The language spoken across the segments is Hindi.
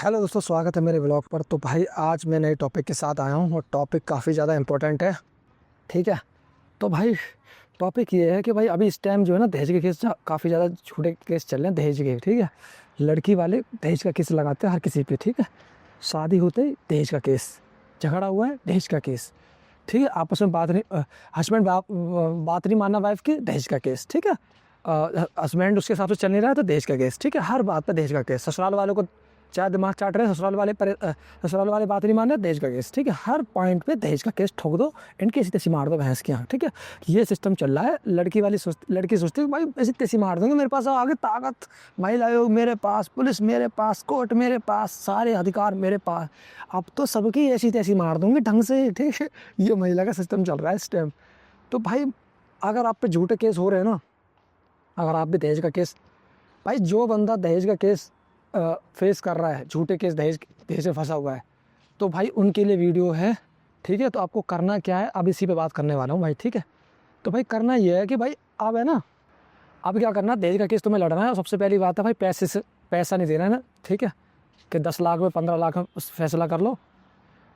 हेलो दोस्तों, स्वागत है मेरे ब्लॉग पर। तो भाई आज मैं नए टॉपिक के साथ आया हूँ और टॉपिक काफ़ी ज़्यादा इम्पोर्टेंट है। ठीक है, तो भाई टॉपिक ये है कि भाई अभी इस टाइम जो है ना, दहेज के केस काफ़ी ज़्यादा छोटे केस चल रहे हैं दहेज के। ठीक है, लड़की वाले दहेज का केस लगाते हैं हर किसी पे। ठीक है, शादी होते ही दहेज का केस, झगड़ा हुआ है दहेज का केस। ठीक है, आपस में बात नहीं, हस्बैंड बात नहीं मानना वाइफ की, दहेज का केस। ठीक है, हस्बैंड उसके हिसाब से चल नहीं रहा है तो दहेज का केस। ठीक है, हर बात पर दहेज का केस। ससुराल वालों को चाहे दिमाग चाट रहे हैं, ससुराल वाले बात नहीं मान रहे, दहेज का केस। ठीक है, हर पॉइंट पे दहेज का केस ठोक दो, इनकी ऐसी तैसी मार दो भैंस के यहाँ। ठीक है, ये सिस्टम चल रहा है। लड़की सोचती है भाई ऐसी तैसी मार दूंगी, मेरे पास आगे ताकत, महिला आयोग मेरे पास, पुलिस मेरे पास, कोर्ट मेरे पास, सारे अधिकार मेरे पास, अब तो सबकी ऐसी तैसी मार दूंगी ढंग से। ठीक है, ये महिला का सिस्टम चल रहा है इस टाइम। तो भाई अगर आप पे झूठे केस हो रहे हैं ना, अगर आप भी दहेज का केस, भाई जो बंदा दहेज का केस फेस कर रहा है, झूठे केस दहेज से फंसा हुआ है, तो भाई उनके लिए वीडियो है। ठीक है, तो आपको करना क्या है, अब इसी पे बात करने वाला हूँ भाई। ठीक है, तो भाई करना ये है कि भाई अब है ना, अब क्या करना, दहेज का केस तुम्हें लड़ना है। और सबसे पहली बात है भाई, पैसा नहीं देना है ना। ठीक है, कि 10 लाख में 15 लाख में फैसला कर लो,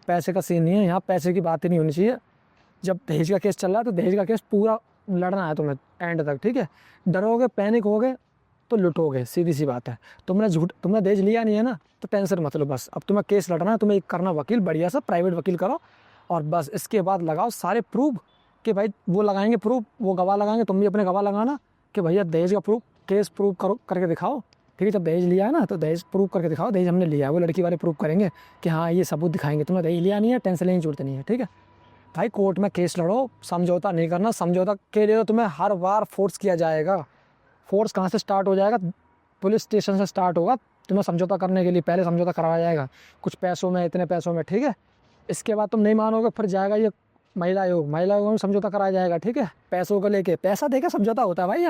पैसे का सीन नहीं है यहाँ, पैसे की बात ही नहीं होनी चाहिए। जब दहेज का केस चल रहा है तो दहेज का केस पूरा लड़ना है तुम्हें एंड तक। ठीक है, डरोगे, पैनिक होगे तो लुटोगे, सीधी सी बात है। तुमने दहेज लिया नहीं है ना, तो टेंशन मत लो। बस अब तुम्हें केस लड़ना है, तुम्हें एक करना वकील, बढ़िया सा प्राइवेट वकील करो, और बस इसके बाद लगाओ सारे प्रूफ कि भाई वो लगाएंगे प्रूफ, वो गवाह लगाएंगे, तुम भी अपने गवाह लगाना कि भैया दहेज का प्रूफ, केस प्रूफ करो, करके दिखाओ। ठीक है, जब दहेज लिया है ना तो दहेज प्रूफ करके दिखाओ, दहेज हमने लिया है। वो लड़की वाले प्रूफ करेंगे कि हाँ ये सबूत दिखाएंगे, तुमने दहेज लिया नहीं है, टेंशन लेने की जरूरत नहीं है। ठीक है भाई, कोर्ट में केस लड़ो, समझौता नहीं करना। समझौता के लिए तो तुम्हें हर बार फोर्स किया जाएगा। फोर्स कहाँ से स्टार्ट हो जाएगा, पुलिस स्टेशन से स्टार्ट होगा। तुम्हें समझौता करने के लिए पहले समझौता करवाया जाएगा कुछ पैसों में, इतने पैसों में। ठीक है, इसके बाद तुम नहीं मानोगे, फिर जाएगा ये महिला आयोग में समझौता कराया जाएगा। ठीक है, पैसों को लेके, पैसा देकर समझौता होता है भाई।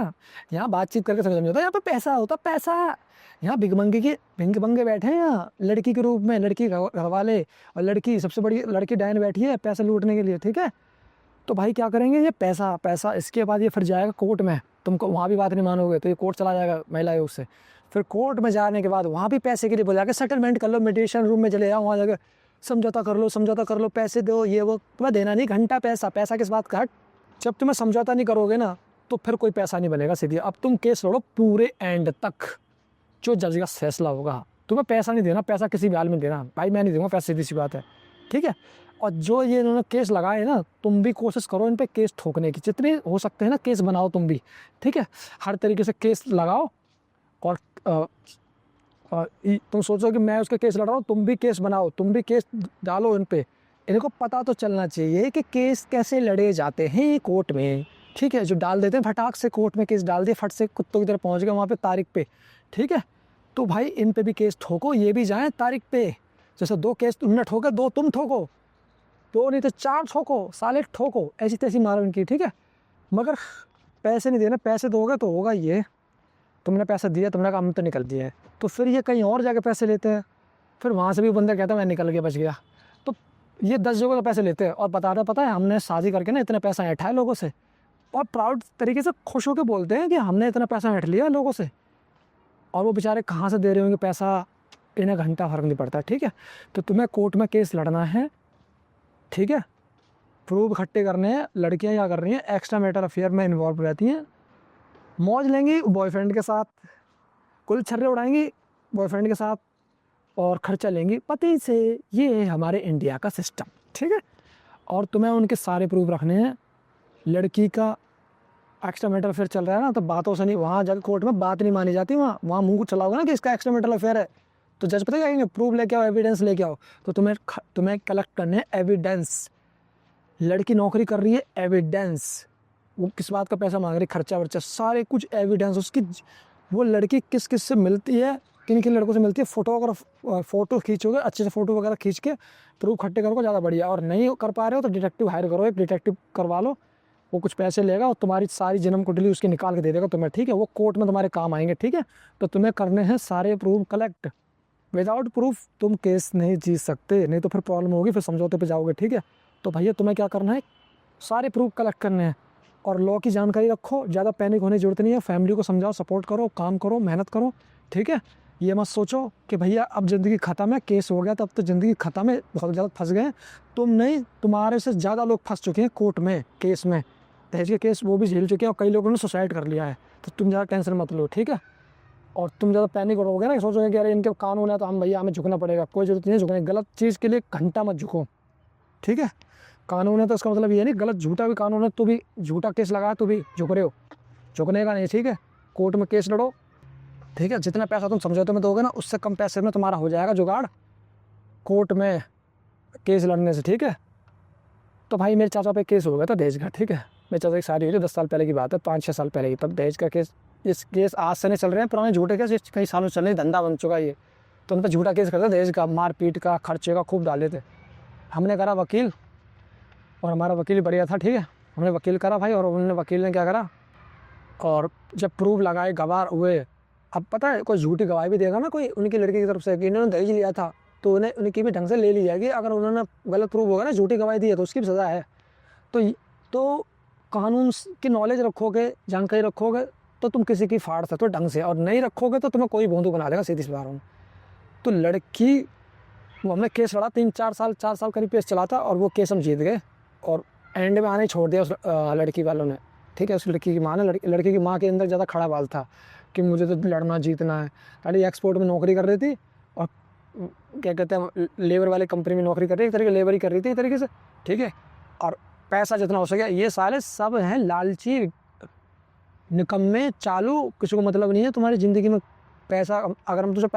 यहाँ बातचीत करके समझौता, यहाँ पे पैसा होता, पैसा। यहाँ भिंग बंगे बैठे हैं यहाँ लड़की के रूप में, लड़की घर वाले, और लड़की सबसे बड़ी लड़की डायन बैठी है पैसे लूटने के लिए। ठीक है, तो भाई क्या करेंगे, ये पैसा पैसा। इसके बाद ये फिर जाएगा कोर्ट में, तुमको वहाँ भी बात नहीं मानोगे तो ये कोर्ट चला जाएगा महिला आयोग से। फिर कोर्ट में जाने के बाद वहाँ भी पैसे के लिए बोला के सेटलमेंट कर लो, मेडिटेशन रूम में चले जाओ, वहाँ जाकर समझौता कर लो, पैसे दो, ये वो तुम्हें देना नहीं घंटा पैसा। पैसा किस बात का, जब तुम्हें समझौता नहीं करोगे ना तो फिर कोई पैसा नहीं बनेगा सीधी। अब तुम केस लड़ो पूरे एंड तक, जो जज का फैसला होगा। तुम्हें पैसा नहीं देना, पैसा किसी भी हाल में देना भाई, मैं नहीं दूंगा पैसा, सीधी सी बात है। ठीक है, और जो ये इन्होंने केस लगाए ना, तुम भी कोशिश करो इन पे केस ठोकने की, जितने हो सकते हैं ना केस बनाओ तुम भी। ठीक है, हर तरीके से केस लगाओ। और तुम सोचो कि मैं उसके केस लड़ रहा हूँ, तुम भी केस बनाओ, तुम भी केस डालो इन पे। इनको पता तो चलना चाहिए कि केस कैसे लड़े जाते हैं कोर्ट में। ठीक है, जो डाल देते हैं फटाक से कोर्ट में केस डाल दिए, फट से कुत्तों की तरह पहुँच गए वहाँ पे तारीख पे। ठीक है, तो भाई इन पे भी केस ठोको, ये भी जाएँ तारीख पे। जैसे 2 केस तुमने ठोके, 2 तुम ठोको, 2 नहीं तो 4 ठोको, साले ठोको, ऐसी तैसी मारो इनकी। ठीक है, मगर पैसे नहीं देना, पैसे दोगे तो होगा ये। तुमने पैसा दिया, तुमने काम तो निकल दिया है, तो फिर ये कहीं और जाके पैसे लेते हैं, फिर वहाँ से भी बंदा कहता है मैं निकल के बच गया। तो ये 10 जगह तो पैसे लेते हैं, और पता है हमने शादी करके ना इतने पैसा ऐंठा है लोगों से, और प्राउड तरीके से खुश होकर बोलते हैं कि हमने इतना पैसा ऐंठ लिया लोगों से। और वो बेचारे कहाँ से दे रहे होंगे पैसा, इन्हें घंटा फर्क नहीं पड़ता। ठीक है, तो तुम्हें कोर्ट में केस लड़ना है। ठीक है, प्रूफ इकट्ठे करने हैं। लड़कियां क्या कर रही हैं, एक्स्ट्रा मैटर अफेयर में इन्वॉल्व रहती हैं, मौज लेंगी बॉयफ्रेंड के साथ, कुल छर्रे उड़ाएंगी बॉयफ्रेंड के साथ, और खर्चा लेंगी पति से। ये है हमारे इंडिया का सिस्टम। ठीक है, और तुम्हें उनके सारे प्रूफ रखने हैं। लड़की का एक्स्ट्रा मैटर अफेयर चल रहा है ना, तो बातों से नहीं, वहाँ जाकर कोर्ट में बात नहीं मानी जाती। वहाँ मुँह को चलाओगे ना कि इसका एक्स्ट्रा मैटर अफेयर है, तो जज पता कहेंगे प्रूफ लेके आओ, एविडेंस लेके आओ। तो तुम्हें कलेक्ट करने हैं एविडेंस। लड़की नौकरी कर रही है, एविडेंस। वो किस बात का पैसा मांग रही है, खर्चा वर्चा, सारे कुछ एविडेंस। उसकी वो लड़की किस किस से मिलती है, किन किन लड़कों से मिलती है, फ़ोटो खींचोगे, अच्छे से फ़ोटो वगैरह खींच के प्रूफ इकट्ठे करो, ज़्यादा बढ़िया। और नहीं कर पा रहे हो तो डिटेक्टिव हायर करो, एक डिटेक्टिव करवा लो, वो कुछ पैसे लेगा और तुम्हारी सारी जन्म कुंडली उसकी निकाल के दे देगा तुम्हें। ठीक है, वो कोर्ट में तुम्हारे काम आएंगे। ठीक है, तो तुम्हें करने हैं सारे प्रूफ कलेक्ट। विदाउट प्रूफ तुम केस नहीं जीत सकते, नहीं तो फिर प्रॉब्लम होगी, फिर समझौते पे जाओगे। ठीक है, तो भैया तुम्हें क्या करना है, सारे प्रूफ कलेक्ट करने हैं, और लॉ की जानकारी रखो। ज़्यादा पैनिक होने की जरूरत नहीं है। फैमिली को समझाओ, सपोर्ट करो, काम करो, मेहनत करो। ठीक है, ये मत सोचो कि भैया अब ज़िंदगी ख़त्म है, केस हो गया तो अब तो ज़िंदगी ख़त्म है, बहुत ज़्यादा फंस गए। तुम नहीं, तुम्हारे से ज़्यादा लोग फंस चुके हैं कोर्ट में, केस में, दहेज के केस वो भी झेल चुके हैं और कई लोगों ने सुसाइड कर लिया है। तो तुम ज़्यादा टेंशन मत लो, ठीक है। और तुम ज़्यादा पैनिक करोगे ना, सोचोगे कि अरे इनके कानून है तो हम भैया हमें झुकना पड़ेगा, कोई ज़रूरत नहीं है झुकने। गलत चीज़ के लिए घंटा मत झुको, ठीक है। कानून है तो इसका मतलब ये नहीं गलत, झूठा भी कानून है तो भी झूठा केस लगाया तो भी झुक रहे हो, झुकने का नहीं, ठीक है। कोर्ट में केस लड़ो, ठीक है। जितना पैसा तुम समझौते में दोगे ना उससे कम पैसे में तुम्हारा हो जाएगा जुगाड़ कोर्ट में केस लड़ने से, ठीक है। तो भाई मेरे चाचा पे केस हो गया था दहेज का, ठीक है। मेरे चाचा की शादी हुई थी 10 साल पहले की बात है, 5-6 साल पहले की। तब दहेज का केस, इस केस आज से नहीं चल रहे हैं, पुराने झूठे केस कई सालों से चल रहे, धंधा बन चुका ये। तो उन पर झूठा केस करते दहेज का, मारपीट का, खर्चे का खूब डाले थे। हमने करा वकील, और हमारा वकील बढ़िया था, ठीक है। हमने वकील करा भाई, और उन्होंने वकील ने क्या करा, और जब प्रूफ लगाए गवाह हुए, अब पता है कोई झूठी गवाही भी देगा ना कोई उनकी लड़की की तरफ से कि इन्होंने दहेज लिया था, तो उन्हें उनकी भी ढंग से ले ली जाएगी। अगर उन्होंने गलत प्रूफ होगा ना, झूठी गवाही दी है तो उसकी भी सज़ा है। तो कानून की नॉलेज रखोगे, जानकारी रखोगे तो तुम किसी की फाड़ सकते हो ढंग से, और नहीं रखोगे तो तुम्हें कोई भोंदू बना देगा, सीधी सी बात हूँ। तो लड़की, वो हमने केस लड़ा 3-4 साल, 4 साल करीब केस चला था, और वो केस हम जीत गए, और एंड में आने छोड़ दिया उस लड़की वालों ने, ठीक है। उस लड़की की माँ ने, लड़की की माँ के अंदर ज़्यादा खड़ा बाल था कि मुझे तो लड़ना जीतना है। अरे एक्सपोर्ट में नौकरी कर रही थी, और क्या कहते हैं लेबर वाले कंपनी में नौकरी कर रही है, एक तरीके लेबर ही कर रही थी एक तरीके से, ठीक है। और पैसा जितना हो सके, ये साले सब हैं लालची, निकम्मे, चालू, किसी को मतलब नहीं है तुम्हारी ज़िंदगी में पैसा। अगर हम तुझे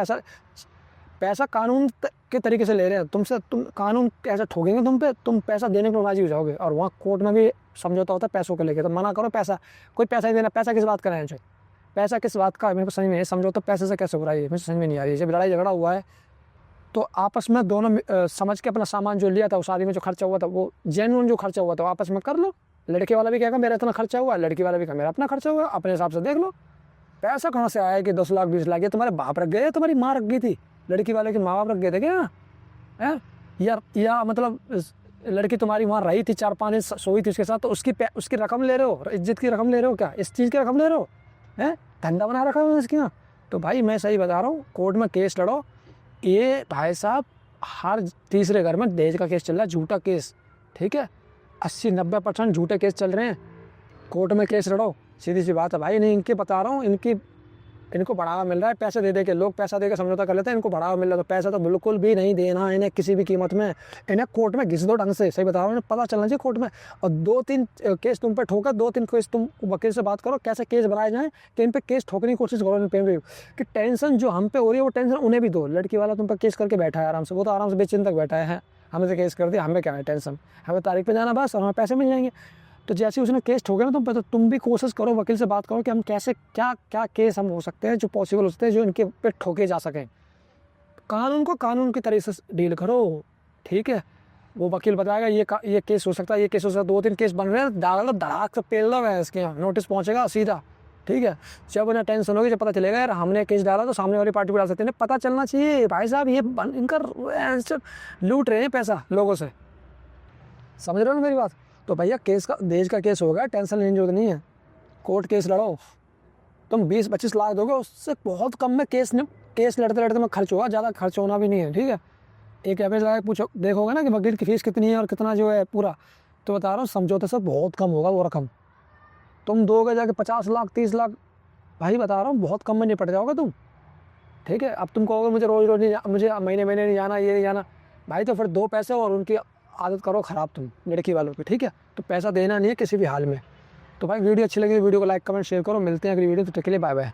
पैसा कानून के तरीके से ले रहे हैं तुमसे, तुम कानून ऐसा ठोकेंगे तुम पे, तुम पैसा देने को राजी हो जाओगे। और वहाँ कोर्ट में भी समझौता होता है पैसों को लेकर, तो मना करो पैसा, कोई पैसा ही देना, पैसा किस बात का रहना चाहिए, पैसा किस बात का, मेरे को समझ में नहीं, समझौता पैसे से कैसे हो रहा है, मेरे समझ में नहीं आ रही है। जब लड़ाई झगड़ा हुआ है तो आपस में दोनों समझ के अपना सामान जो लिया था, उस शादी में जो खर्चा हुआ था, वो जेन्युइन जो खर्चा हुआ था आपस में कर लो। लड़के वाला भी कहेगा मेरा इतना खर्चा हुआ, लड़की वाला भी कहेगा मेरा अपना खर्चा हुआ, अपने हिसाब से देख लो। पैसा कहाँ से आया कि 10 लाख 20 लाख, ये तुम्हारे बाप रख गए, तुम्हारी माँ रख गई थी, लड़की वाले के माँ बाप रख गए थे क्या है या मतलब लड़की तुम्हारी वहाँ रही थी 4-5 दिन, सोई थी उसके साथ, तो उसकी रकम ले रहे हो, इज्जत की रकम ले रहे हो क्या, इस चीज़ की रकम ले रहे हो, है धंधा बना रखा है इसके यहाँ। तो भाई मैं सही बता रहा हूँ, कोर्ट में केस लड़ो। ये भाई साहब हर तीसरे घर में दहेज का केस चल रहा है, झूठा केस, ठीक है। 80-90% झूठे केस चल रहे हैं, कोर्ट में केस लड़ो, सीधी सी बात है भाई। नहीं, इनके बता रहा हूँ, इनको बढ़ावा मिल रहा है पैसे दे के, लोग पैसा दे के समझौता कर लेते हैं, इनको बढ़ावा मिल रहा है। तो पैसा तो बिल्कुल भी नहीं देना इन्हें किसी भी कीमत में, इन्हें कोर्ट में घिस दो ढंग से, सही बता रहा हूँ, इन्हें पता चलना चाहिए कोर्ट में। और 2-3 केस तुम पे ठोका, 2-3 केस तुम वकील से बात करो कैसे केस बनाए जाएँ, कि इन पे केस ठोकने की कोशिश करो, इन पे कि टेंशन जो हम पे हो रही है वो टेंशन उन्हें भी दो। लड़की वाला तुम पे केस करके बैठा है आराम से, वो तो आराम से बेचिंतक बैठा है, हमें से केस कर दिया, हमें क्या है टेंशन, हमें तारीख पे जाना बस और हमें पैसे मिल जाएंगे। तो जैसे उसने केस ठोके ना तुम पे, तो तुम भी कोशिश करो, वकील से बात करो कि हम कैसे क्या क्या केस हम हो सकते हैं जो पॉसिबल हो सकते हैं, जो इनके पे ठोके जा सकें। कानून को कानून की तरीके से डील करो, ठीक है। वो वकील बताएगा ये केस हो सकता है, ये केस हो सकता है, 2-3 केस बन रहे हैं, डालो धड़ाक से पेल दो, इसके यहाँ नोटिस पहुँचेगा सीधा, ठीक है। जब उन्हें टेंशन होगी, जब पता चलेगा यार हमने केस डाला तो सामने वाली पार्टी को डाल सकते हैं, पता चलना चाहिए भाई साहब ये इनका लूट रहे हैं पैसा लोगों से, समझ रहे हो ना मेरी बात। तो भैया केस का, दहेज का केस होगा, टेंशन लेने की जरूरत नहीं है, कोर्ट केस लड़ो। तुम 20-25 लाख दोगे, उससे बहुत कम में केस लड़ते लड़ते में खर्च होगा, ज़्यादा खर्च होना भी नहीं है, ठीक है। एक एवरेज लगा के पूछो, देखोगे ना कि वकील की फीस कितनी है और कितना जो है पूरा, तो बता रहा हूँ समझौते से बहुत कम होगा वो रकम। तुम दोगे जाके 50 लाख 30 लाख, भाई बता रहा हूँ बहुत कम में निपट जाओगे तुम, ठीक है। अब तुम कहोगे मुझे रोज़ रोज़ नहीं, मुझे महीने महीने नहीं जाना, ये नहीं जाना, भाई तो फिर 2 पैसे और उनकी आदत करो ख़राब तुम लड़की वालों की, ठीक है। तो पैसा देना नहीं है किसी भी हाल में। तो भाई वीडियो अच्छी लगी, वीडियो को लाइक कमेंट शेयर करो, मिलते हैं अगली वीडियो, तो तक के लिए बाय बाय।